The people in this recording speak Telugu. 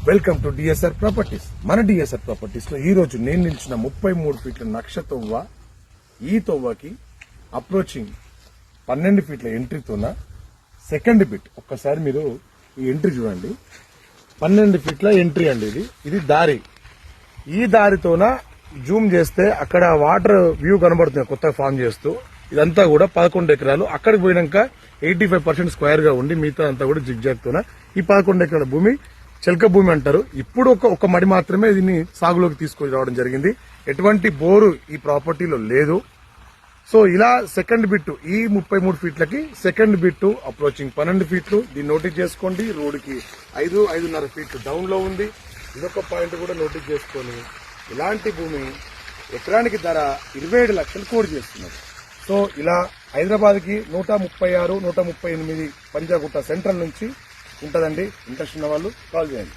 Welcome to DSR properties. మన డిఎస్ఆర్ ప్రాపర్టీస్ లో ఈ రోజు నేను నిలిచిన 33 ఫీట్ల నక్ష తొవ్వ, ఈ తొవ్వకి అప్రోచింగ్ 12 ఫీట్ల ఎంట్రీతోన సెకండ్ బిట్. ఒక్కసారి మీరు ఈ ఎంట్రీ చూడండి, 12 ఫీట్ల ఎంట్రీ అండి. ఇది దారి. ఈ దారితోన జూమ్ చేస్తే అక్కడ వాటర్ వ్యూ కనబడుతుంది కొత్తగా ఫామ్ చేస్తూ. ఇదంతా కూడా 11 ఎకరాలు. అక్కడికి పోయినాక 85% స్క్వేర్ గా ఉండి మిగతా అంతా కూడా జిగ్జాగ్ తోన ఈ 11 ఎకరాల భూమి చెల్క భూమి అంటారు. ఇప్పుడు ఒక మడి మాత్రమే దీన్ని సాగులోకి తీసుకొని రావడం జరిగింది. ఎటువంటి బోరు ఈ ప్రాపర్టీలో లేదు. సో ఇలా సెకండ్ బిట్, ఈ 33 ఫీట్లకి సెకండ్ బిట్ అప్రోచింగ్ 12 ఫీట్లు. దీన్ని నోటీస్ చేసుకోండి. రోడ్డుకి 5-5.5 ఫీట్లు డౌన్ లో ఉంది. ఇదొక పాయింట్ కూడా నోటీస్ చేసుకొని ఇలాంటి భూమి ఎకరానికి ధర 27 లక్షలు కోడి చేస్తున్నారు. సో ఇలా హైదరాబాద్ కి 136, 138 పంజాగుట్ట సెంట్రల్ నుంచి ఉంటదండి. ఇంట్రెస్ట్ ఉన్న వాళ్ళు కాల్ చేయండి.